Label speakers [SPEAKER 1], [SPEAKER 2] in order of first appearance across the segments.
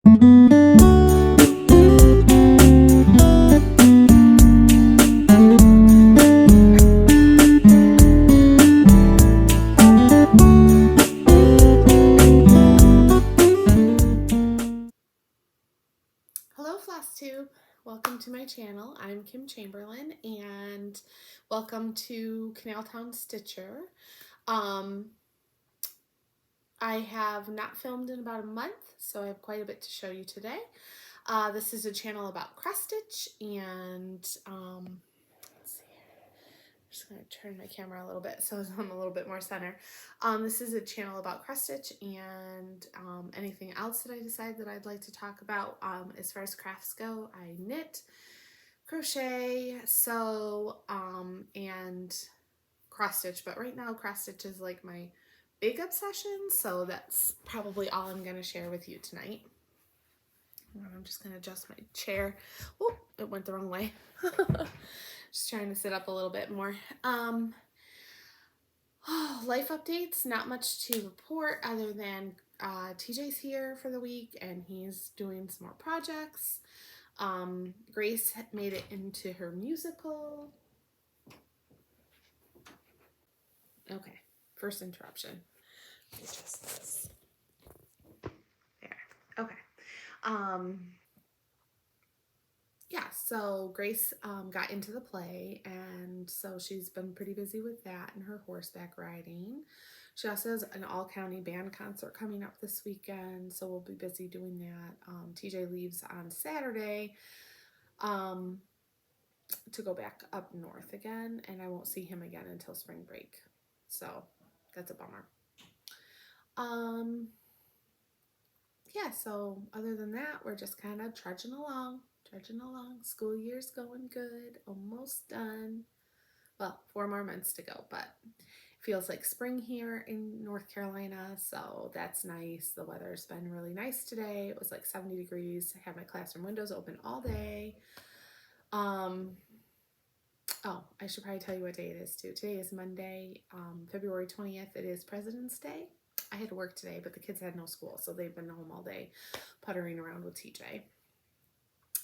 [SPEAKER 1] Hello Flosstube, welcome to my channel. I'm Kim Chamberlain and welcome to Canaltown Stitcher. I have not filmed in about a month, so I have quite a bit to show you today. This is a channel about cross stitch and let's see here. I'm just going to turn my camera a little bit so I'm a little bit more center. This is a channel about cross stitch and anything else that I decide that I'd like to talk about. As far as crafts go, I knit, crochet, sew, and cross stitch, but right now cross stitch is like my big obsession, so that's probably all I'm going to share with you tonight. I'm just going to adjust my chair. Oh, it went the wrong way. Just trying to sit up a little bit more. Life updates, not much to report other than TJ's here for the week and he's doing some more projects. Grace made it into her musical. Okay, first interruption. Adjust this. There. Okay. Yeah, so Grace got into the play, and so she's been pretty busy with that and her horseback riding. She also has an all-county band concert coming up this weekend, so we'll be busy doing that. TJ leaves on Saturday to go back up north again, and I won't see him again until spring break, so that's a bummer. Yeah, so other than that, we're just kind of trudging along. School year's going good, almost done. Well, 4 more months to go, but it feels like spring here in North Carolina, so that's nice. The weather's been really nice today. It was like 70 degrees. I had my classroom windows open all day. Oh, I should probably tell you what day it is too. Today is Monday, February 20th. It is President's Day. I had to work today, but the kids had no school, so they've been home all day puttering around with TJ.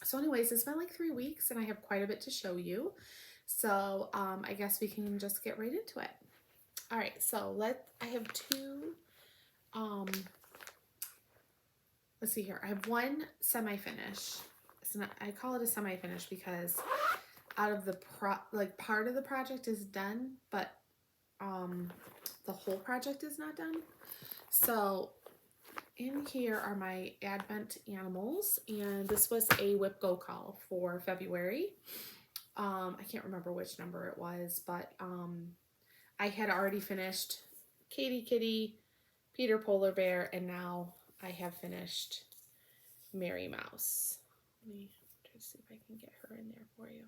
[SPEAKER 1] So anyways, it's been like 3 weeks and I have quite a bit to show you. So I guess we can just get right into it. All right, so I have two, let's see here. I have one semi-finish. It's not, I call it a semi-finish because out of the part of the project is done, but the whole project is not done. So in here are my Advent animals, and this was a Whip Go call for February. I can't remember which number it was, but I had already finished Katie Kitty, Peter Polar Bear, and now I have finished Mary Mouse. Let me try to see if I can get her in there for you.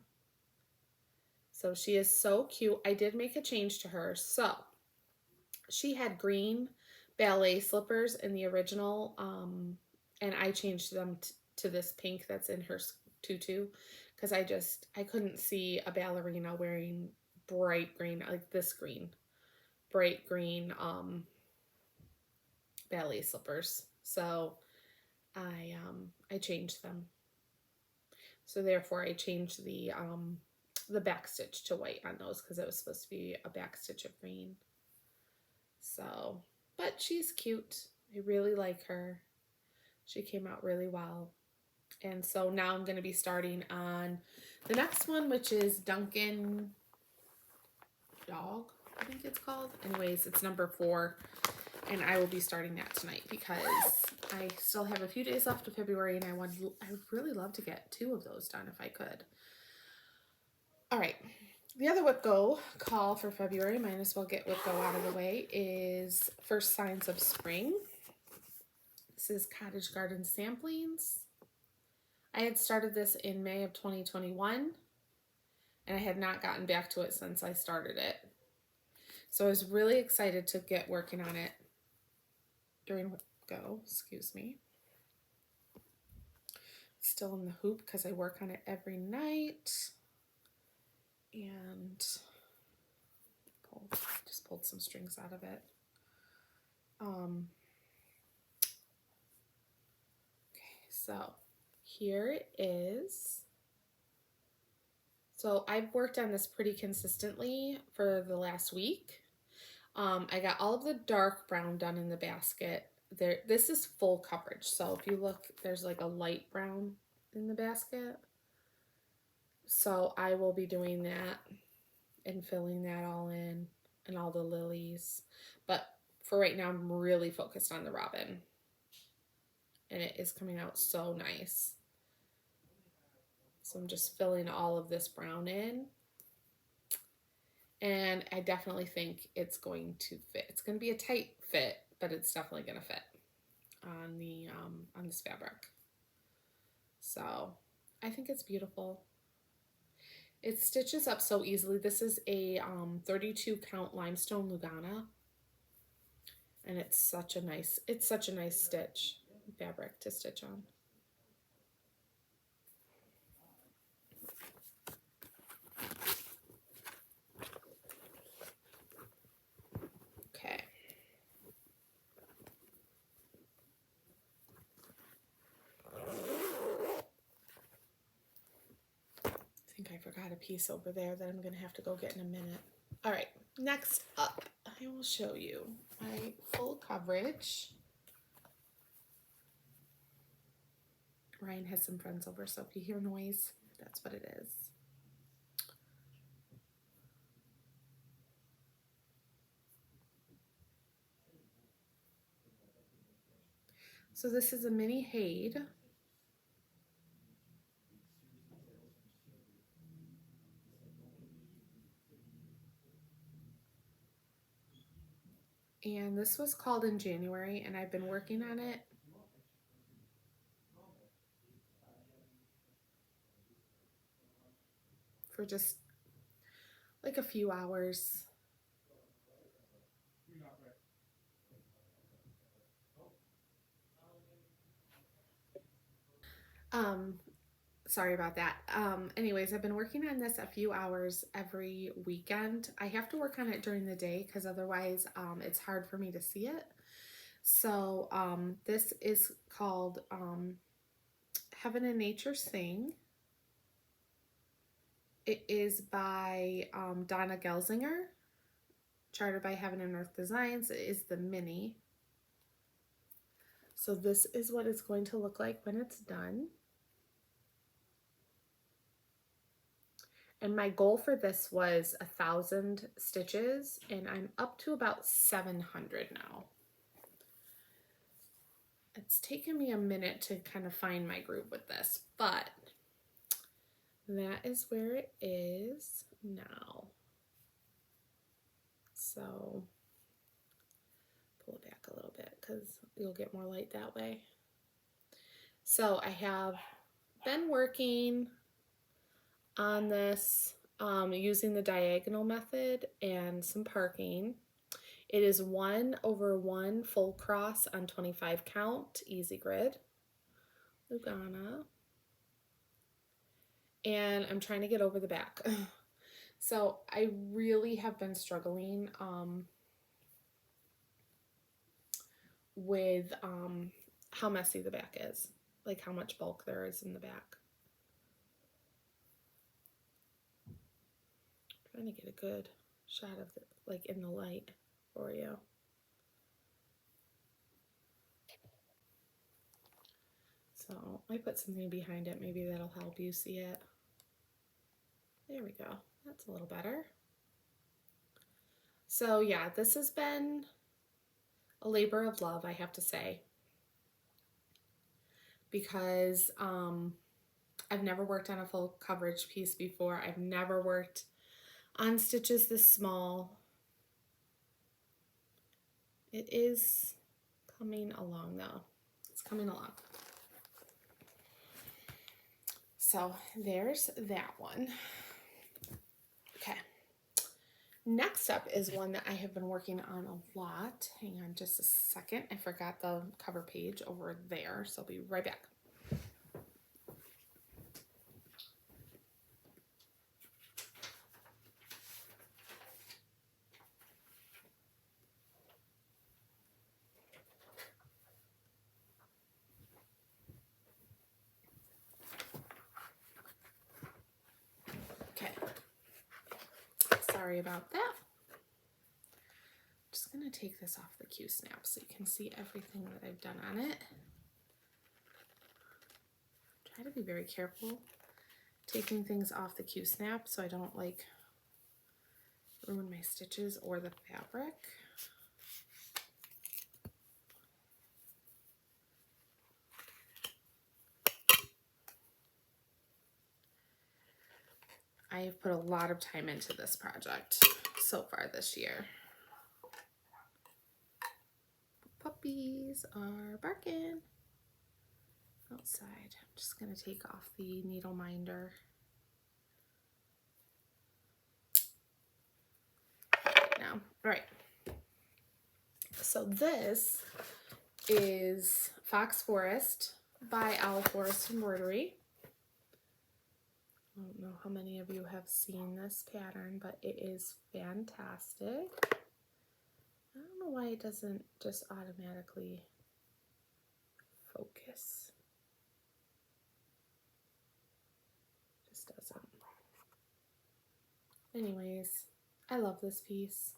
[SPEAKER 1] So she is so cute. I did make a change to her. So she had green ballet slippers in the original, and I changed them to this pink that's in her tutu because I couldn't see a ballerina wearing bright green, like this green, bright green ballet slippers. So I changed them. So therefore I changed the back stitch to white on those because it was supposed to be a back stitch of green. So, but she's cute. I really like her. She came out really well. And so now I'm going to be starting on the next one, which is Duncan Dog, I think it's called. Anyways, it's number 4. And I will be starting that tonight because I still have a few days left of February and I would really love to get 2 of those done if I could. All right. The other Whip Go call for February, might as well get Whip Go out of the way, is First Signs of Spring. This is Cottage Garden Samplings. I had started this in May of 2021, and I had not gotten back to it since I started it. So I was really excited to get working on it during Whip Go, excuse me. Still in the hoop because I work on it every night. And just pulled some strings out of it. Okay, So here it is. So I've worked on this pretty consistently for the last week. I got all of the dark brown done in the basket. This is full coverage. So if you look, there's like a light brown in the basket. So I will be doing that and filling that all in and all the lilies. But for right now, I'm really focused on the robin. And it is coming out so nice. So I'm just filling all of this brown in. And I definitely think it's going to fit. It's going to be a tight fit, but it's definitely going to fit on the on this fabric. So I think it's beautiful. It stitches up so easily. This is a 32 count limestone Lugana, and it's such a nice stitch fabric to stitch on. Okay. I think I forgot a piece over there that I'm going to have to go get in a minute. All right, next up, I will show you my full coverage. Ryan has some friends over, so if you hear noise, that's what it is. So this is a mini Hade. And this was called in January, and I've been working on it for just like a few hours. Sorry about that. Anyways, I've been working on this a few hours every weekend. I have to work on it during the day because otherwise it's hard for me to see it. So this is called Heaven and Nature Sing. It is by Donna Gelsinger, chartered by Heaven and Earth Designs. It is the mini. So this is what it's going to look like when it's done. And my goal for this was 1,000 stitches, and I'm up to about 700 now. It's taken me a minute to kind of find my groove with this, but that is where it is now. So pull it back a little bit because you'll get more light that way. So I have been working on this using the diagonal method and some parking. It is 1/1 full cross on 25 count, easy grid, Lugana. And I'm trying to get over the back. So I really have been struggling with how messy the back is, like how much bulk there is in the back. I'm trying to get a good shot of it, like in the light for you. So I put something behind it, maybe that'll help you see it. There we go, that's a little better. So yeah, this has been a labor of love, I have to say, because I've never worked on a full coverage piece before. I've never worked on stitches this small. It is coming along though. It's coming along. So there's that one. Okay. Next up is one that I have been working on a lot. Hang on just a second. I forgot the cover page over there, so I'll be right back. sorry about that. Just going to take this off the Q-snap so you can see everything that I've done on it. Try to be very careful taking things off the Q-snap so I don't like ruin my stitches or the fabric. I've put a lot of time into this project so far this year. Puppies are barking outside. I'm just going to take off the needle minder. Now, all right. So this is Fox Forest by Owl Forest Embroidery. I don't know how many of you have seen this pattern, but it is fantastic. I don't know why it doesn't just automatically focus. Just doesn't. Anyways, I love this piece.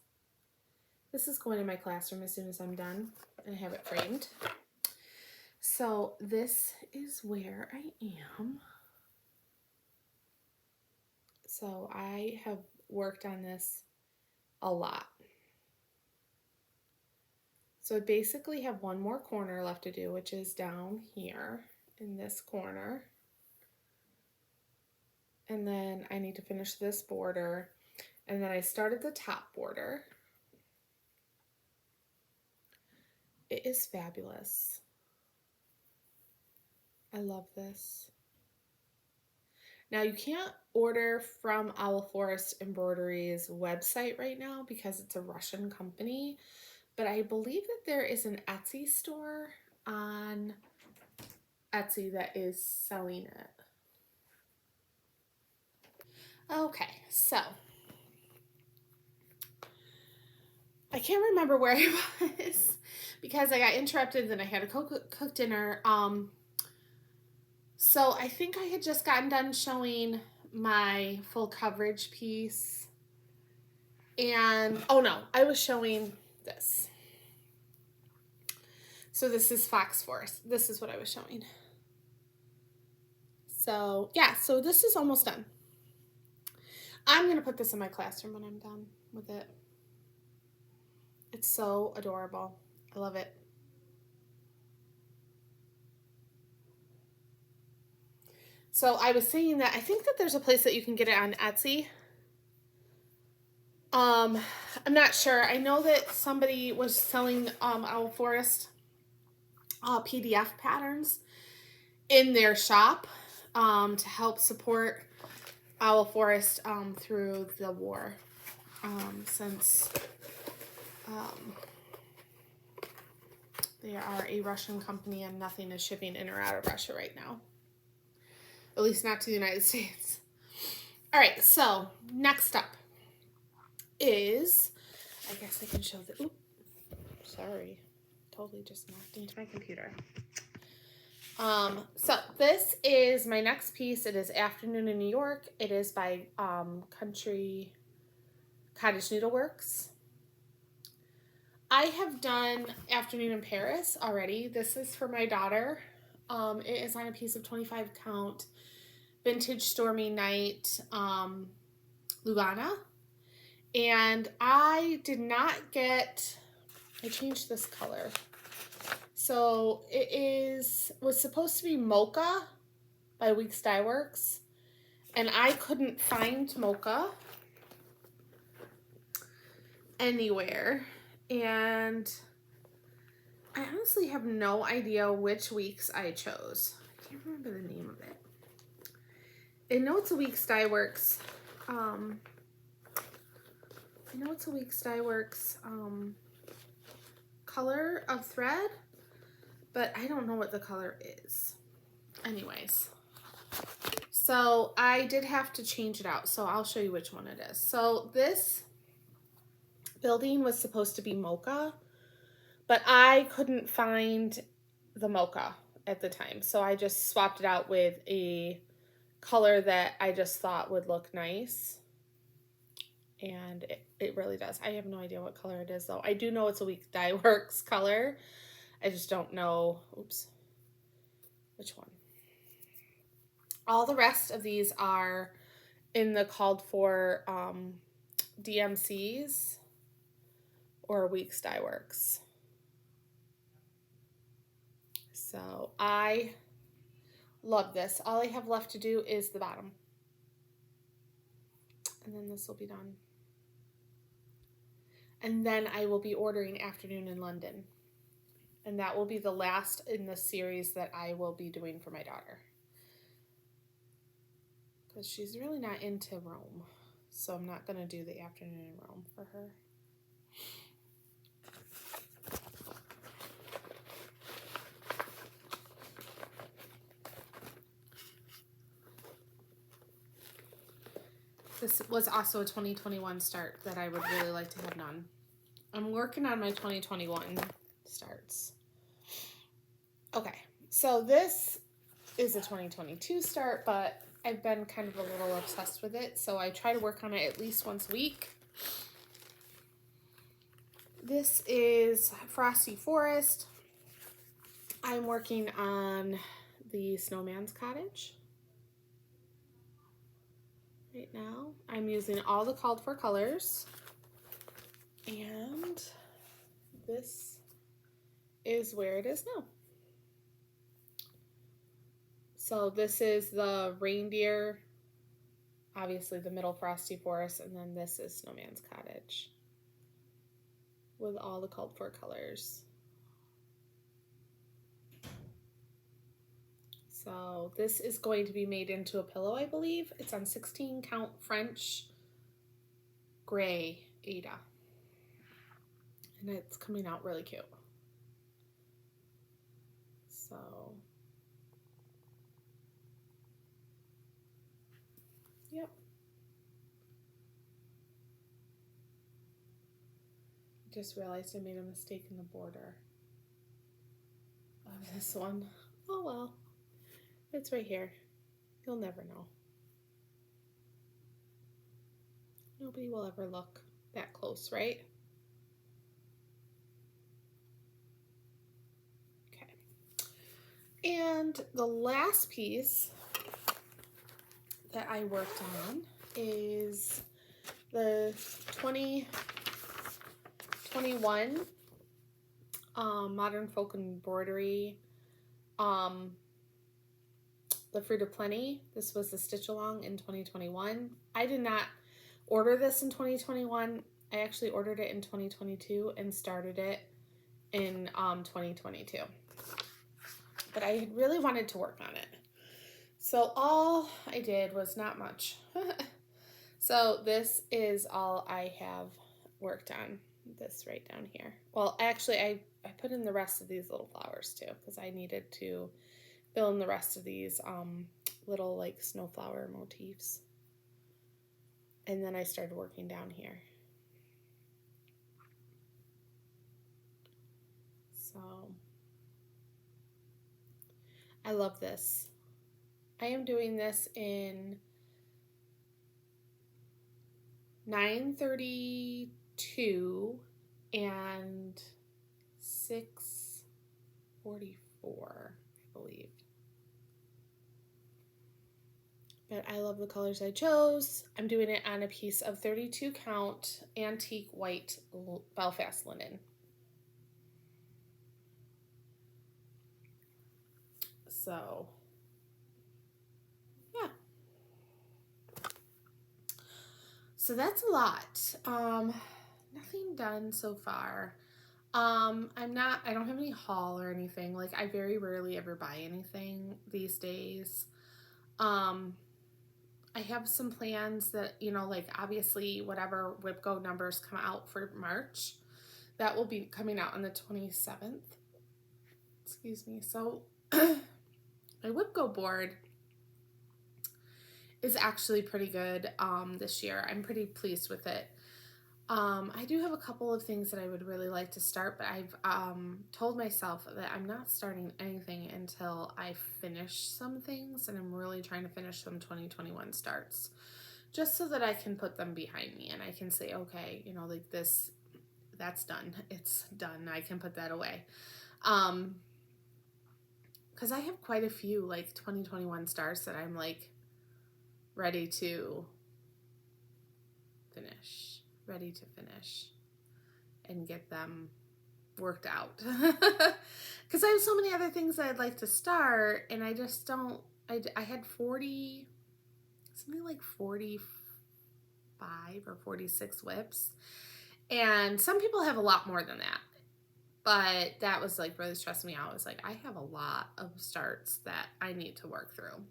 [SPEAKER 1] This is going in my classroom as soon as I'm done. I have it framed. So this is where I am. So I have worked on this a lot. So I basically have one more corner left to do, which is down here in this corner. And then I need to finish this border. And then I started the top border. It is fabulous. I love this. Now you can't order from Owl Forest Embroidery's website right now because it's a Russian company, but I believe that there is an Etsy store on Etsy that is selling it. Okay, so I can't remember where I was because I got interrupted and then I had to cook dinner. So I think I had just gotten done showing my full coverage piece. And, oh no, I was showing this. So this is Fox Forest. This is what I was showing. So yeah, so this is almost done. I'm going to put this in my classroom when I'm done with it. It's so adorable. I love it. So I was saying that I think that there's a place that you can get it on Etsy. I'm not sure. I know that somebody was selling Owl Forest PDF patterns in their shop to help support Owl Forest through the war, since they are a Russian company and nothing is shipping in or out of Russia right now. At least not to the United States. All right, so next up is, I guess I can show the, oop, sorry, totally just knocked into my computer. So this is my next piece. It is Afternoon in New York. It is by Country Cottage Needleworks. I have done Afternoon in Paris already. This is for my daughter. It is on a piece of 25 count vintage Stormy Night Lugana. And I did not get, I changed this color. So it was supposed to be Mocha by Weeks Dye Works. And I couldn't find Mocha anywhere. And I honestly have no idea which Weeks I chose. I can't remember the name of it. I know it's a Weeks Dye Works. I know it's a Weeks Dye Works color of thread, but I don't know what the color is. Anyways, so I did have to change it out, so I'll show you which one it is. So this building was supposed to be Mocha, but I couldn't find the Mocha at the time, so I just swapped it out with a color that I just thought would look nice. and it really does. I have no idea what color it is though. I do know it's a Week Dye Works color. I just don't know, oops, which one. All the rest of these are in the called for DMCs or Weeks Dye Works. So I love this. All I have left to do is the bottom. And then this will be done. And then I will be ordering Afternoon in London. And that will be the last in the series that I will be doing for my daughter. Because she's really not into Rome. So I'm not going to do the Afternoon in Rome for her. This was also a 2021 start that I would really like to have done. I'm working on my 2021 starts. Okay, so this is a 2022 start, but I've been kind of a little obsessed with it, so I try to work on it at least once a week. This is Frosty Forest. I'm working on the Snowman's Cottage. Right now, I'm using all the called for colors, and this is where it is now. So this is the reindeer, obviously the middle Frosty Forest, and then this is Snowman's Cottage with all the called for colors. So this is going to be made into a pillow, I believe. It's on 16 count French gray Ada. And it's coming out really cute. So yep. Just realized I made a mistake in the border of this one. Oh well. It's right here. You'll never know. Nobody will ever look that close, right? Okay. And the last piece that I worked on is the 2021 Modern Folk Embroidery the Fruit of Plenty. This was the stitch along in 2021. I did not order this in 2021. I actually ordered it in 2022 and started it in 2022. But I had really wanted to work on it. So all I did was not much. So this is all I have worked on. This right down here. Well, actually I put in the rest of these little flowers too, because I needed to fill in the rest of these little like snowflower motifs. And then I started working down here. So I love this. I am doing this in 932 and 644, I believe. But I love the colors I chose. I'm doing it on a piece of 32 count antique white Belfast linen. So, yeah. So that's a lot. Nothing done so far. I don't have any haul or anything. Like, I very rarely ever buy anything these days. I have some plans that, you know, like obviously whatever WIPGO numbers come out for March, that will be coming out on the 27th. Excuse me. So my WIPGO board is actually pretty good this year. I'm pretty pleased with it. I do have a couple of things that I would really like to start, but I've told myself that I'm not starting anything until I finish some things, and I'm really trying to finish some 2021 starts. just so that I can put them behind me and I can say, okay, you know, like this, that's done. It's done. I can put that away. Because I have quite a few like 2021 stars that I'm like ready to finish, and get them worked out. Because I have so many other things I'd like to start, and I just don't. I had 40, something like 45 or 46 whips, and some people have a lot more than that. But that was like really stressing me out. I was like, I have a lot of starts that I need to work through.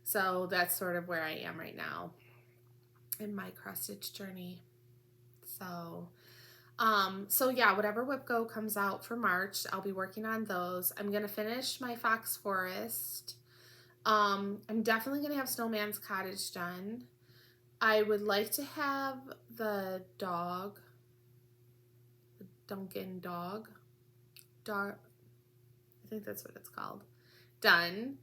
[SPEAKER 1] So that's sort of where I am right now in my cross stitch journey. So yeah, whatever whip go comes out for March, I'll be working on those. I'm gonna finish my Fox Forest. I'm definitely gonna have Snowman's Cottage done. I would like to have the dog, the Duncan dog, I think that's what it's called, done.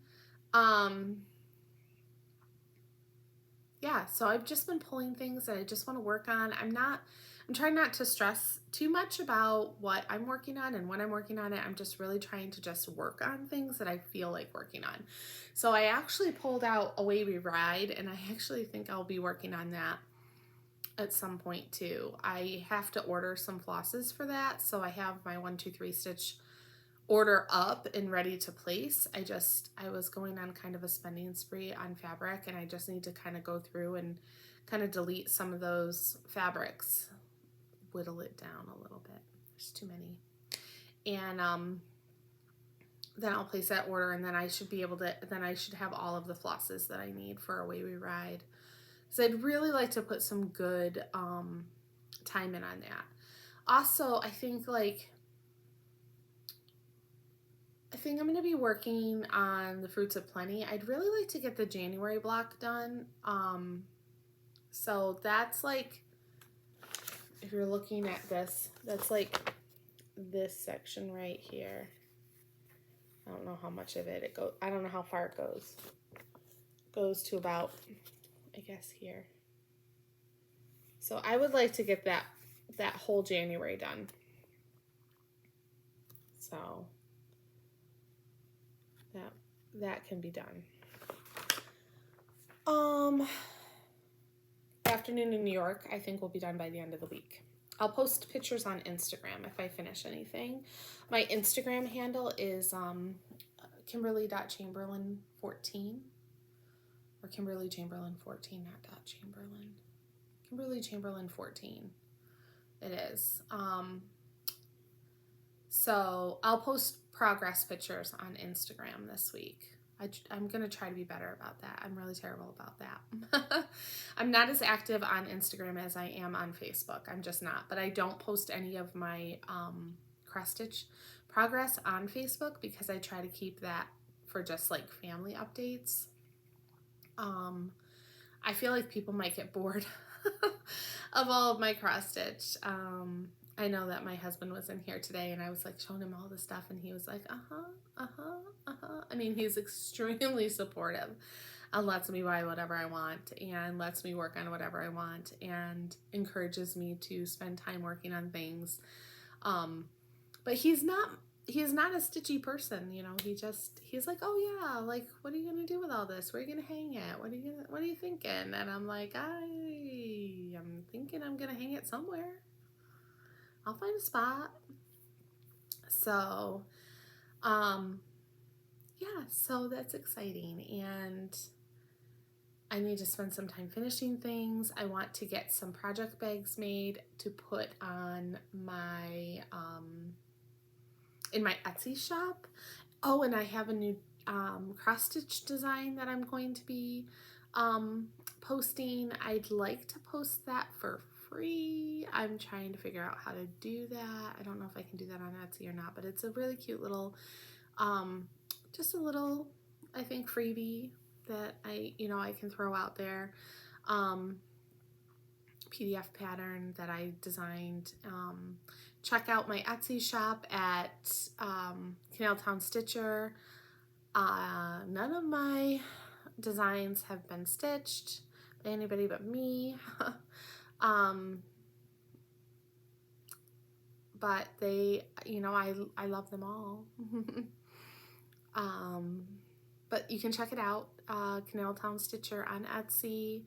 [SPEAKER 1] Yeah, so I've just been pulling things that I just want to work on. I'm trying not to stress too much about what I'm working on and when I'm working on it. I'm just really trying to just work on things that I feel like working on. So I actually pulled out Away We Ride, and I actually think I'll be working on that at some point too. I have to order some flosses for that, so I have my 1, 2, 3 stitch order up and ready to place. I was going on kind of a spending spree on fabric, and I just need to kind of go through and kind of delete some of those fabrics, whittle it down a little bit. There's too many. And then I'll place that order, and then I should be able to, then I should have all of the flosses that I need for Away We Ride. So I'd really like to put some good time in on that. Also, I think I'm going to be working on the Fruits of Plenty. I'd really like to get the January block done. So that's like, if you're looking at this, that's like this section right here. I don't know how much of it goes. I don't know how far it goes. Goes to about, I guess, here. So I would like to get that whole January done. So that can be done. Afternoon in New York, I think will be done by the end of the week. I'll post pictures on Instagram if I finish anything. My Instagram handle is Kimberly.Chamberlain14 or Kimberly Chamberlain 14, not .Chamberlain. Kimberly Chamberlain 14. It is. So I'll post progress pictures on Instagram this week. I'm going to try to be better about that. I'm really terrible about that. I'm not as active on Instagram as I am on Facebook. I'm just not. But I don't post any of my cross stitch progress on Facebook because I try to keep that for just like family updates. I feel like people might get bored of all of my cross stitch. I know that my husband was in here today, and I was like showing him all the stuff, and he was like, I mean, he's extremely supportive and lets me buy whatever I want and lets me work on whatever I want and encourages me to spend time working on things. But he's not a stitchy person, you know. He's like, oh yeah, like, what are you gonna do with all this? Where are you gonna hang it? What are you thinking? And I'm like, I'm thinking I'm gonna hang it somewhere. I'll find a spot. So, yeah, so that's exciting, and I need to spend some time finishing things. I want to get some project bags made to put on my, in my Etsy shop. Oh, and I have a new cross stitch design that I'm going to be posting. I'd like to post that for free. I'm trying to figure out how to do that. I don't know if I can do that on Etsy or not, but it's a really cute little, just a little, I think, freebie that I can throw out there. PDF pattern that I designed. Check out my Etsy shop at Canaltown Stitcher. None of my designs have been stitched, anybody but me. um, but they, you know, I love them all. But you can check it out, Canal Town Stitcher on Etsy.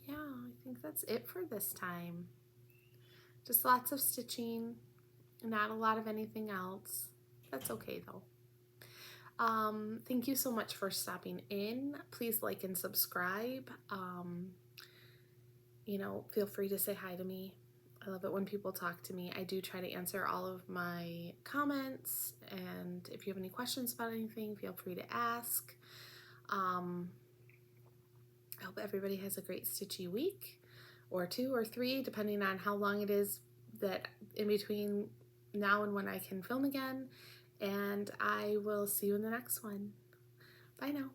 [SPEAKER 1] Yeah, I think that's it for this time. Just lots of stitching, not a lot of anything else. That's okay though. Thank you so much for stopping in. Please like and subscribe. You know, feel free to say hi to me. I love it when people talk to me. I do try to answer all of my comments, and if you have any questions about anything, feel free to ask. I hope everybody has a great stitchy week, or 2 or 3, depending on how long it is that in between now and when I can film again. And I will see you in the next one. Bye now.